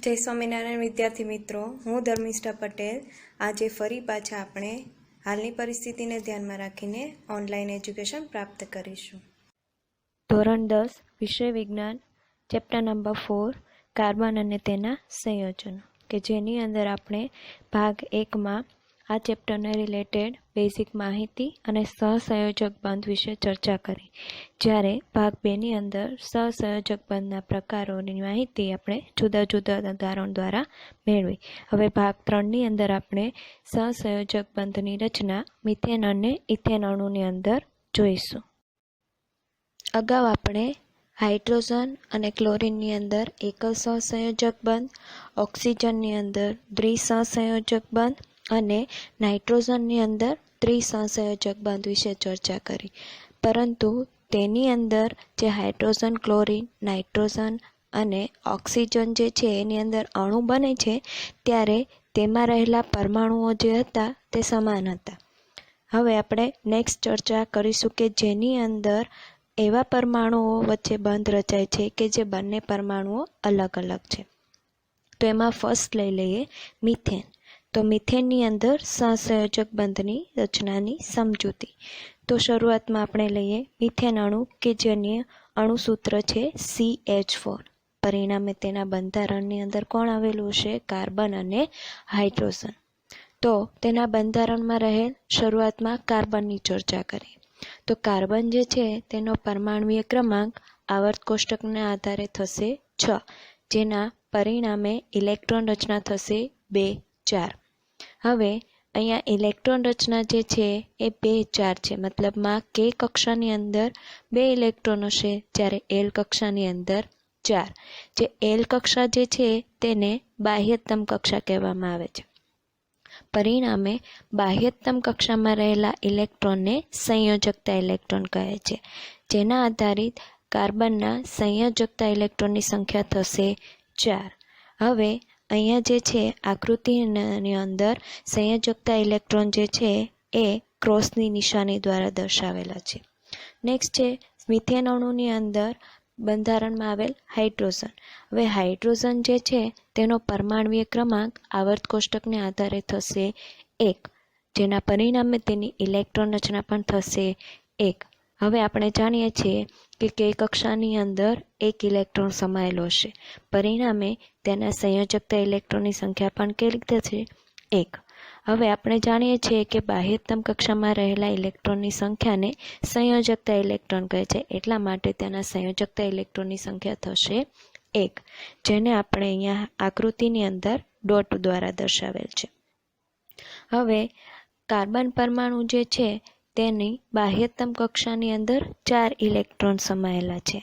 જય સ્વામિનારાયણ વિદ્યાર્થી મિત્રો, હું ધર્મિષ્ઠા પટેલ. આજે ફરી પાછા આપણે હાલની પરિસ્થિતિને ધ્યાનમાં રાખીને ઓનલાઈન એજ્યુકેશન પ્રાપ્ત કરીશું. ધોરણ 10 વિષય વિજ્ઞાન, ચેપ્ટર નંબર 4 કાર્બન અને તેના સંયોજનો, કે જેની અંદર આપણે ભાગ 1માં આ ચેપ્ટરને રિલેટેડ બેઝિક માહિતી અને સહસંયોજક બંધ વિશે ચર્ચા કરી. જ્યારે ભાગ 2ની અંદર સહસંયોજક બંધના પ્રકારોની માહિતી આપણે જુદા જુદા ઉદાહરણ દ્વારા મેળવી. હવે ભાગ 3ની અંદર આપણે સહસંયોજક બંધની રચના મિથેન અને ઇથેન અણુની અંદર જોઈશું. અગાઉ આપણે હાઇડ્રોજન અને ક્લોરીનની અંદર એકલ સહસંયોજક બંધ, ઓક્સિજનની અંદર દ્વિસહસંયોજક બંધ અને નાઇટ્રોજનની અંદર ત્રિસહસંયોજક બંધ વિશે ચર્ચા કરી. પરંતુ તેની અંદર જે હાઇડ્રોજન, ક્લોરીન, નાઇટ્રોજન અને ઓક્સિજન જે છે એની અંદર અણુ બને છે ત્યારે તેમાં રહેલા પરમાણુઓ જે હતા તે સમાન હતા. હવે આપણે નેક્સ્ટ ચર્ચા કરીશું કે જેની અંદર એવા પરમાણુઓ વચ્ચે બંધ રચાય છે કે જે બંને પરમાણુઓ અલગ અલગ છે. તો એમાં ફર્સ્ટ લઈ લઈએ મિથેન. તો મિથેનની અંદર સહસંયોજક બંધની રચનાની સમજૂતી. તો શરૂઆતમાં આપણે લઈએ મિથેન અણુ કે જેની અણુસૂત્ર છે CH4. પરિણામે તેના બંધારણની અંદર કોણ આવેલું છે? કાર્બન અને હાઇડ્રોજન. તો તેના બંધારણમાં રહેલ શરૂઆતમાં કાર્બનની ચર્ચા કરીએ. તો કાર્બન જે છે તેનો પરમાણુય ક્રમાંક આવર્ત કોષ્ટકના આધારે થશે 6, જેના પરિણામે ઇલેક્ટ્રોન રચના થશે 2, 4. હવે અહીંયા ઇલેક્ટ્રોન રચના જે છે એ 2, 4 છે. મતલબમાં કે કક્ષાની અંદર 2 ઇલેક્ટ્રોન હશે, જ્યારે એલ કક્ષાની અંદર 4. જે એલ કક્ષા જે છે તેને બાહ્યતમ કક્ષા કહેવામાં આવે છે. પરિણામે બાહ્યતમ કક્ષામાં રહેલા ઇલેક્ટ્રોનને સંયોજકતા ઇલેક્ટ્રોન કહે છે, જેના આધારિત કાર્બનના સંયોજકતા ઇલેક્ટ્રોનની સંખ્યા થશે 4. હવે અહીંયા જે છે આકૃતિની અંદર સંયોજકતા ઇલેક્ટ્રોન જે છે એ ક્રોસની નિશાની દ્વારા દર્શાવેલા છે. નેક્સ્ટ છે મિથેન અણુની અંદર બંધારણમાં આવેલ હાઇડ્રોજન. હવે હાઇડ્રોજન જે છે તેનો પરમાણુય ક્રમાંક આવર્ત કોષ્ટકને આધારે થશે 1, જેના પરિણામે તેની ઇલેક્ટ્રોન રચના પણ થશે 1. હવે આપણે જાણીએ છીએ કે કે કક્ષાની અંદર 1 ઇલેક્ટ્રોન સમાયેલો હશે. પરિણામે તેના સંયોજકતા ઇલેક્ટ્રોનની સંખ્યા પણ કેટલી થશે? 1. હવે આપણે જાણીએ છીએ કે બાહ્યતમ કક્ષામાં રહેલા ઇલેક્ટ્રોનની સંખ્યાને સંયોજકતા ઇલેક્ટ્રોન કહે છે, એટલા માટે તેના સંયોજકતા ઇલેક્ટ્રોનની સંખ્યા થશે 1, જેને આપણે અહીંયા આકૃતિની અંદર ડોટ દ્વારા દર્શાવેલ છે. હવે કાર્બન પરમાણુ જે છે તેની બાહ્યતમ કક્ષાની અંદર 4 ઇલેક્ટ્રોન સમાયેલા છે.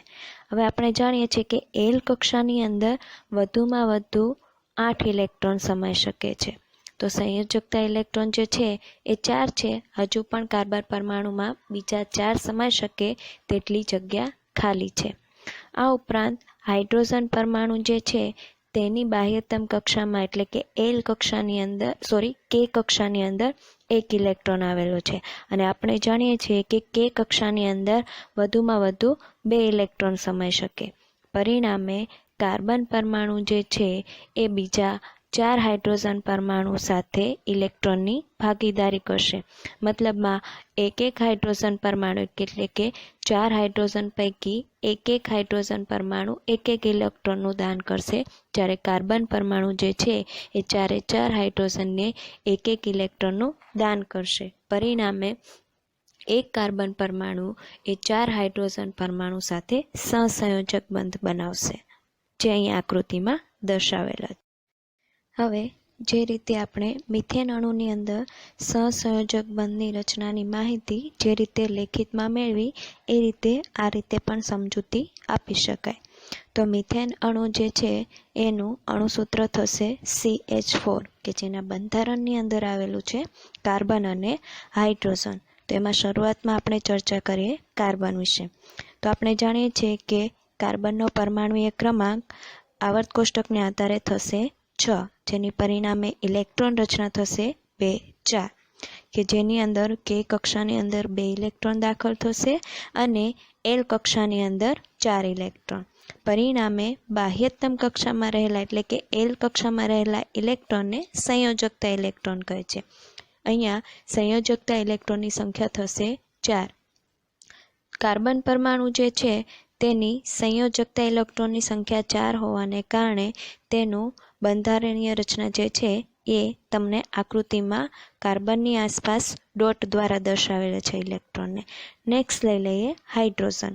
હવે આપણે જાણીએ છીએ કે એલ કક્ષાની અંદર વધુમાં વધુ 8 ઇલેક્ટ્રોન સમાઈ શકે છે. તો સંયોજકતા ઇલેક્ટ્રોન જે છે એ 4 છે. હજુ પણ કાર્બન પરમાણુમાં બીજા 4 સમાઈ શકે તેટલી જગ્યા ખાલી છે. આ ઉપરાંત હાઇડ્રોજન પરમાણુ જે છે તેની બાહ્યતમ કક્ષામાં એટલે કે એલ કક્ષાની અંદર કે કક્ષાની અંદર 1 ઇલેક્ટ્રોન આવેલો છે, અને આપણે જાણીએ છીએ કે કે કક્ષાની અંદર વધુમાં વધુ 2 ઇલેક્ટ્રોન સમાઈ શકે. પરિણામે કાર્બન પરમાણુ જે છે એ બીજા 4 હાઇડ્રોજન પરમાણુ સાથે ઇલેક્ટ્રોનની ભાગીદારી કરશે. મતલબમાં એક હાઇડ્રોજન પરમાણુ એટલે કે 4 હાઇડ્રોજન પૈકી એક હાઇડ્રોજન પરમાણુ એક ઇલેક્ટ્રોનનું દાન કરશે, જ્યારે કાર્બન પરમાણુ જે છે એ 4 હાઇડ્રોજનને એક ઇલેક્ટ્રોનનું દાન કરશે. પરિણામે એક કાર્બન પરમાણુ એ 4 હાઇડ્રોજન પરમાણુ સાથે સહસંયોજક બંધ બનાવશે, જે અહીં આકૃતિમાં દર્શાવેલા છે. હવે જે રીતે આપણે મિથેન અણુની અંદર સહસંયોજક બંધની રચનાની માહિતી જે રીતે લેખિતમાં મેળવી એ રીતે આ રીતે પણ સમજૂતી આપી શકાય. તો મિથેન અણુ જે છે એનું અણુસૂત્ર થશે CH4, કે જેના બંધારણની અંદર આવેલું છે કાર્બન અને હાઇડ્રોજન. તો એમાં શરૂઆતમાં આપણે ચર્ચા કરીએ કાર્બન વિશે. તો આપણે જાણીએ છીએ કે કાર્બનનો પરમાણુય ક્રમાંક આવર્ત કોષ્ટકને આધારે થશે 6, જેની પરિણામે ઇલેક્ટ્રોન રચના થશે 2, 4, કે જેની અંદર કે કક્ષાની અંદર 2 ઇલેક્ટ્રોન દાખલ થશે અને એલ કક્ષાની અંદર 4 ઇલેક્ટ્રોન. પરિણામે બાહ્યતમ કક્ષામાં રહેલા એટલે કે એલ કક્ષામાં રહેલા ઇલેક્ટ્રોનને સંયોજકતા ઇલેક્ટ્રોન કહે છે. અહીંયા સંયોજકતા ઇલેક્ટ્રોનની સંખ્યા થશે 4. કાર્બન પરમાણુ જે છે તેની સંયોજકતા ઇલેક્ટ્રોનની સંખ્યા 4 હોવાને કારણે તેનું બંધારણીય રચના જે છે એ તમને આકૃતિમાં કાર્બનની આસપાસ ડોટ દ્વારા દર્શાવેલ છે ઇલેક્ટ્રોનને. નેક્સ્ટ લઈ લઈએ હાઇડ્રોજન.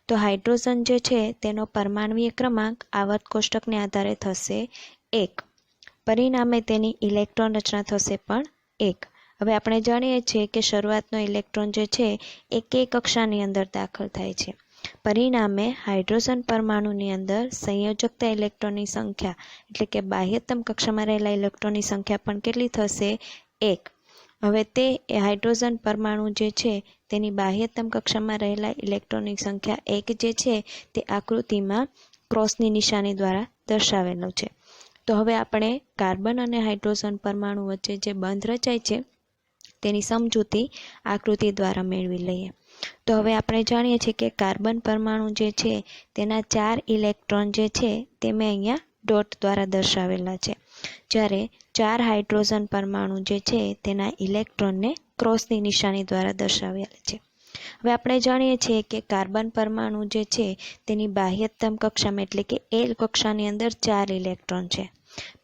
તો હાઇડ્રોજન જે છે તેનો પરમાણ્વીય ક્રમાંક આવર્ત કોષ્ટકને આધારે થશે 1. પરિણામે તેની ઇલેક્ટ્રોન રચના થશે પણ 1. હવે આપણે જાણીએ છીએ કે શરૂઆતનો ઇલેક્ટ્રોન જે છે એ કે કક્ષાની અંદર દાખલ થાય છે. પરિણામે હાઇડ્રોજન પરમાણુની અંદર સંયોજકતા ઇલેક્ટ્રોનની સંખ્યા એટલે કે બાહ્યતમ કક્ષામાં રહેલા ઇલેક્ટ્રોનની સંખ્યા પણ કેટલી થશે? 1. હવે તે હાઇડ્રોજન પરમાણુ જે છે તેની બાહ્યતમ કક્ષામાં રહેલા ઇલેક્ટ્રોનની સંખ્યા 1 જે છે તે આકૃતિમાં ક્રોસની નિશાની દ્વારા દર્શાવેલો છે. તો હવે આપણે કાર્બન અને હાઇડ્રોજન પરમાણુ વચ્ચે જે બંધ રચાય છે તેની સમજૂતી આકૃતિ દ્વારા મેળવી લઈએ. તો હવે આપણે જાણીએ છીએ કે કાર્બન પરમાણુ જે છે તેના 4 ઇલેક્ટ્રોન જે છે તે મેં અહીંયા ડોટ દ્વારા દર્શાવેલા છે, જ્યારે 4 હાઇડ્રોજન પરમાણુ જે છે તેના ઇલેક્ટ્રોનને ક્રોસની નિશાની દ્વારા દર્શાવેલા છે. હવે આપણે જાણીએ છીએ કે કાર્બન પરમાણુ જે છે તેની બાહ્યતમ કક્ષામાં એટલે કે એલ કક્ષાની અંદર 4 ઇલેક્ટ્રોન છે,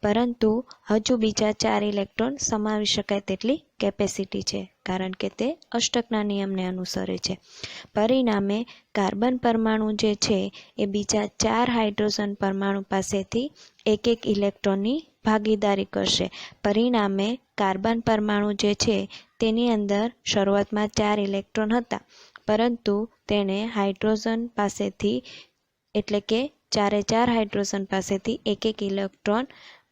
પરંતુ હજુ બીજા 4 ઇલેક્ટ્રોન સમાવી શકાય તેટલી કેપેસિટી છે, કારણ કે તે અષ્ટકના નિયમને અનુસરે છે. પરિણામે કાર્બન પરમાણુ જે છે એ બીજા 4 હાઇડ્રોજન પરમાણુ પાસેથી એક ઇલેક્ટ્રોનની ભાગીદારી કરશે. પરિણામે કાર્બન પરમાણુ જે છે તેની અંદર શરૂઆતમાં 4 ઇલેક્ટ્રોન હતા, પરંતુ તેણે હાઇડ્રોજન પાસેથી એટલે કે 4 હાઇડ્રોજન પાસેથી એક ઇલેક્ટ્રોન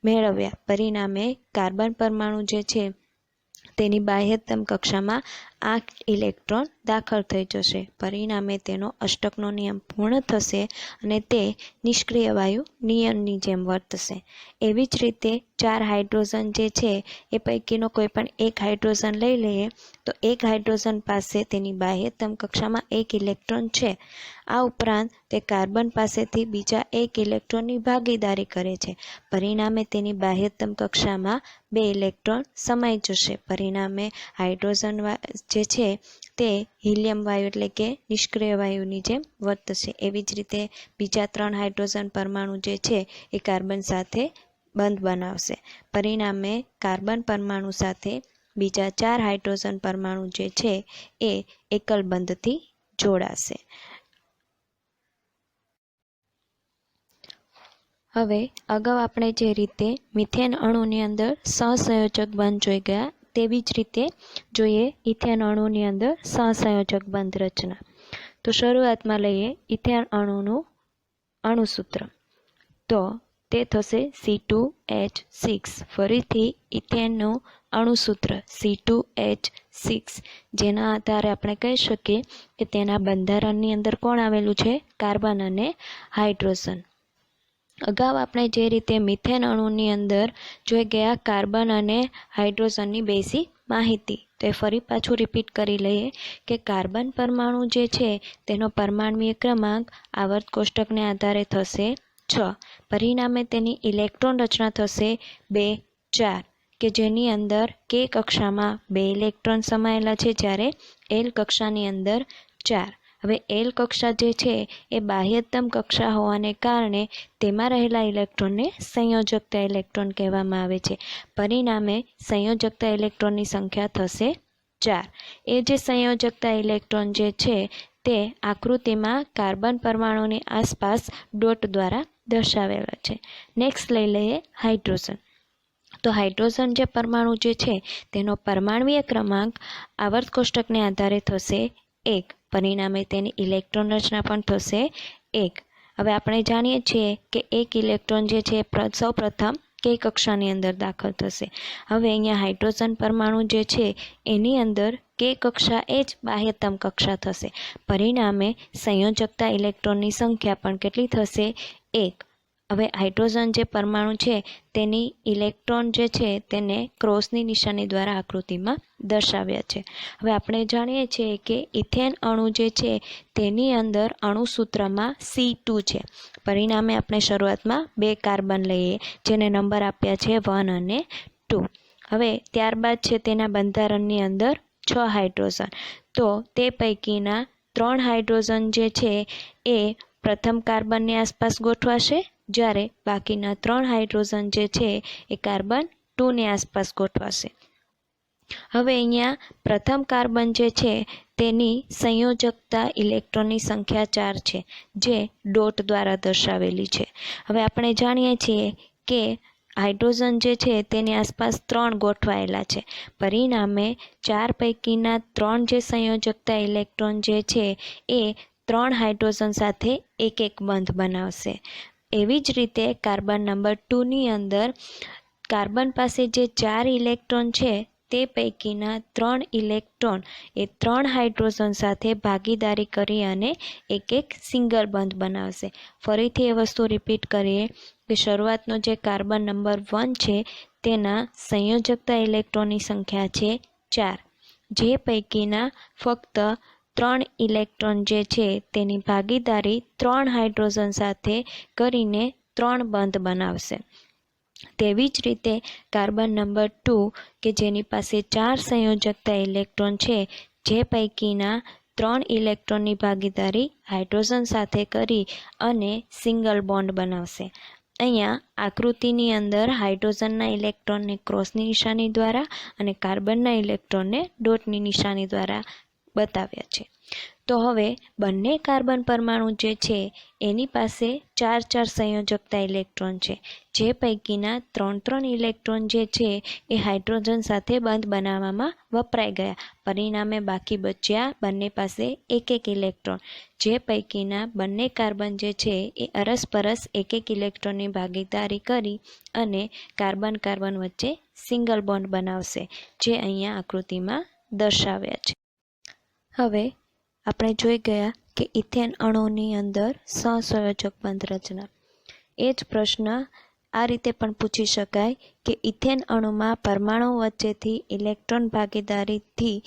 મેળવ્યા. પરિણામે કાર્બન પરમાણુ જે છે તેની બાહ્યતમ કક્ષામાં 8 ઇલેક્ટ્રોન દાખલ થઈ જશે. પરિણામે તેનો અષ્ટકનો નિયમ પૂર્ણ થશે અને તે નિષ્ક્રિય વાયુ નિયમની જેમ વર્તશે. એવી જ રીતે 4 હાઇડ્રોજન જે છે એ પૈકીનો કોઈ પણ એક હાઇડ્રોજન લઈ લઈએ તો એક હાઇડ્રોજન પાસે તેની બાહ્યતમ કક્ષામાં 1 ઇલેક્ટ્રોન છે. આ ઉપરાંત તે કાર્બન પાસેથી બીજા 1 ઇલેક્ટ્રોનની ભાગીદારી કરે છે. પરિણામે તેની બાહ્યતમ કક્ષામાં 2 ઇલેક્ટ્રોન સમાઈ જશે. પરિણામે હાઇડ્રોજન જે છે તે હિલિયમ વાયુ એટલે કે નિષ્ક્રિય વાયુની જેમ વર્તશે. એવી જ રીતે બીજા 3 હાઇડ્રોજન પરમાણુ જે છે એ કાર્બન સાથે બંધ બનાવશે. પરિણામે કાર્બન પરમાણુ સાથે બીજા 4 હાઇડ્રોજન પરમાણુ જે છે એ એકલ બંધથી જોડાશે. હવે અગાઉ આપણે જે રીતે મિથેન અણુની અંદર સહસંયોજક બંધ જોઈ ગયા તેવી જ રીતે જોઈએ ઇથેન અણુની અંદર સહસંયોજક બંધ રચના. તો શરૂઆતમાં લઈએ ઇથેન અણુનું અણુસૂત્ર. તો તે થશે C2H6. ફરીથી ઇથેનનું અણુસૂત્ર C2H6, જેના આધારે આપણે કહી શકીએ કે તેના બંધારણની અંદર કોણ આવેલું છે? કાર્બન અને હાઇડ્રોજન. અગાઉ આપણે જે રીતે મિથેન અણુની અંદર જોઈ ગયા કાર્બન અને હાઇડ્રોજનની બેઝિક માહિતી, તો એ ફરી પાછું રિપીટ કરી લઈએ કે કાર્બન પરમાણુ જે છે તેનો પરમાણ્વીય ક્રમાંક આવર્ત કોષ્ટકને આધારે થશે 6. પરિણામે તેની ઇલેક્ટ્રોન રચના થશે 2, 4, કે જેની અંદર કે કક્ષામાં 2 ઇલેક્ટ્રોન સમાયેલા છે, જ્યારે એલ કક્ષાની અંદર 4. હવે એલ કક્ષા જે છે એ બાહ્યતમ કક્ષા હોવાને કારણે તેમાં રહેલા ઇલેક્ટ્રોનને સંયોજકતા ઇલેક્ટ્રોન કહેવામાં આવે છે. પરિણામે સંયોજકતા ઇલેક્ટ્રોનની સંખ્યા થશે 4. એ જે સંયોજકતા ઇલેક્ટ્રોન જે છે તે આકૃતિમાં કાર્બન પરમાણુની આસપાસ ડોટ દ્વારા દર્શાવેલા છે. નેક્સ્ટ લઈ લઈએ હાઇડ્રોજન. તો હાઇડ્રોજન જે પરમાણુ જે છે તેનો પરમાણ્વીય ક્રમાંક આવર્ત કોષ્ટકને આધારે થશે 1. પરિણામે તેની ઇલેક્ટ્રોન રચના પણ થશે 1. હવે આપણે જાણીએ છીએ કે એક ઇલેક્ટ્રોન જે છે સૌ પ્રથમ કે કક્ષાની અંદર દાખલ થશે. હવે અહીંયા હાઇડ્રોજન પરમાણુ જે છે એની અંદર કે કક્ષા એ જ બાહ્યતમ કક્ષા થશે. પરિણામે સંયોજકતા ઇલેક્ટ્રોનની સંખ્યા પણ કેટલી થશે? 1. હવે હાઇડ્રોજન જે પરમાણુ છે તેની ઇલેક્ટ્રોન જે છે તેને ક્રોસની નિશાની દ્વારા આકૃતિમાં દર્શાવ્યા છે. હવે આપણે જાણીએ છીએ કે ઇથેન અણુ જે છે તેની અંદર અણુસૂત્રમાં C2 છે. પરિણામે આપણે શરૂઆતમાં 2 કાર્બન લઈએ જેને નંબર આપ્યા છે 1 અને 2. હવે ત્યારબાદ છે તેના બંધારણની અંદર 6 હાઇડ્રોજન. તો તે પૈકીના 3 હાઇડ્રોજન જે છે એ પ્રથમ કાર્બનની આસપાસ ગોઠવાશે, જ્યારે બાકીના 3 હાઇડ્રોજન જે છે એ કાર્બન 2ની આસપાસ ગોઠવાશે. હવે અહીંયા પ્રથમ કાર્બન જે છે તેની સંયોજકતા ઇલેક્ટ્રોનની સંખ્યા 4 છે, જે ડોટ દ્વારા દર્શાવેલી છે. હવે આપણે જાણીએ છીએ કે હાઇડ્રોજન જે છે તેની આસપાસ 3 ગોઠવાયેલા છે. પરિણામે 4 પૈકીના 3 જે સંયોજકતા ઇલેક્ટ્રોન જે છે એ 3 હાઇડ્રોજન સાથે એક બંધ બનાવશે. એવી જ રીતે કાર્બન નંબર 2ની અંદર કાર્બન પાસે જે 4 ઇલેક્ટ્રોન છે તે પૈકીના 3 ઇલેક્ટ્રોન એ 3 હાઇડ્રોજન સાથે ભાગીદારી કરી અને એક સિંગલ બંધ બનાવશે. ફરીથી એ વસ્તુ રિપીટ કરીએ કે શરૂઆતનો જે કાર્બન નંબર 1 છે તેના સંયોજકતા ઇલેક્ટ્રોનની સંખ્યા છે 4, જે પૈકીના ફક્ત 3 ઇલેક્ટ્રોન જે છે તેની ભાગીદારી 3 હાઇડ્રોજન સાથે કરીને 3 બંધ બનાવશે. તેવી જ રીતે કાર્બન નંબર 2 કે જેની પાસે 4 સંયોજકતા ઇલેક્ટ્રોન છે, જે પૈકીના 3 ઇલેક્ટ્રોનની ભાગીદારી હાઇડ્રોજન સાથે કરી અને સિંગલ બોન્ડ બનાવશે. અહીંયા આકૃતિની અંદર હાઇડ્રોજનના ઇલેક્ટ્રોનને ક્રોસની નિશાની દ્વારા અને કાર્બનના ઇલેક્ટ્રોનને ડોટની નિશાની દ્વારા બતાવ્યા છે. તો હવે બંને કાર્બન પરમાણુ જે છે એની પાસે 4 સંયોજકતા ઇલેક્ટ્રોન છે, જે પૈકીના 3 ઇલેક્ટ્રોન જે છે એ હાઇડ્રોજન સાથે બંધ બનાવવામાં વપરાઈ ગયા. પરિણામે બાકી બચ્યા બંને પાસે એક ઇલેક્ટ્રોન, જે પૈકીના બંને કાર્બન જે છે એ અરસપરસ એક ઇલેક્ટ્રોનની ભાગીદારી કરી અને કાર્બન વચ્ચે સિંગલ બોન્ડ બનાવશે, જે અહીંયા આકૃતિમાં દર્શાવ્યા છે. હવે આપણે જોઈ ગયા કે ઇથેન અણુની અંદર સહસંયોજક બંધ રચના. એ જ પ્રશ્ન આ રીતે પણ પૂછી શકાય કે ઇથેન અણુમાં પરમાણુ વચ્ચેથી ઇલેક્ટ્રોન ભાગીદારીથી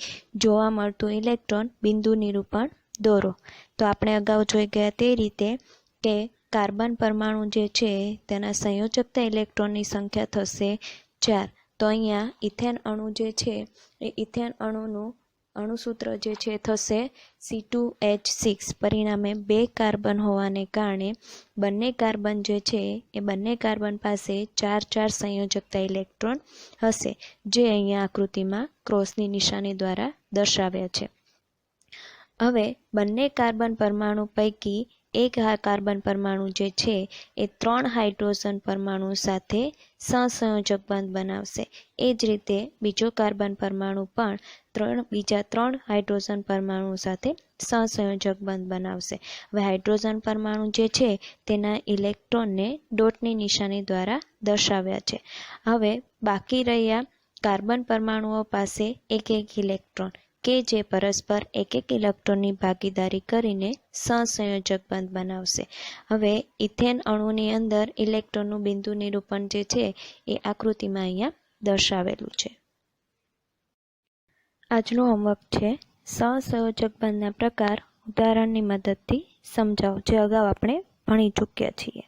જોવા મળતું ઇલેક્ટ્રોન બિંદુ નિરૂપણ દોરો. તો આપણે અગાઉ જોઈ ગયા તે રીતે કે કાર્બન પરમાણુ જે છે તેના સંયોજકતા ઇલેક્ટ્રોનની સંખ્યા થશે 4. તો અહીંયા ઇથેન અણુ જે છે એ ઇથેન અણુનું અણુસૂત્ર જે છે થશે C2H6. પરિણામે 2 કાર્બન હોવાને કારણે બંને કાર્બન જે છે એ બંને કાર્બન પાસે 4 સંયોજકતા ઇલેક્ટ્રોન હશે, જે અહીંયા આકૃતિમાં ક્રોસની નિશાની દ્વારા દર્શાવ્યા છે. હવે બંને કાર્બન પરમાણુ પૈકી એક કાર્બન પરમાણુ જે છે એ 3 હાઇડ્રોજન પરમાણુ સાથે સહસંયોજક બંધ બનાવશે. એ જ રીતે બીજો કાર્બન પરમાણુ પણ બીજા 3 હાઇડ્રોજન પરમાણુ સાથે સહસંયોજક બંધ બનાવશે. હવે હાઇડ્રોજન પરમાણુ જે છે તેના ઇલેક્ટ્રોનને ડોટની નિશાની દ્વારા દર્શાવ્યા છે. હવે બાકી રહ્યા કાર્બન પરમાણુઓ પાસે એક ઇલેક્ટ્રોન કે જે પરસ્પર એક ઇલેક્ટ્રોનની ભાગીદારી કરીને સહસંયોજક બંધ બનાવશે. હવે ઇથેન અણુની અંદર ઇલેક્ટ્રોનનું બિંદુ નિરૂપણ જે છે એ આકૃતિમાં અહીંયા દર્શાવેલું છે. આજનું હોમવર્ક છે સહસંયોજક બંધના પ્રકાર ઉદાહરણની મદદથી સમજાવો, જે અગાઉ આપણે ભણી ચૂક્યા છીએ.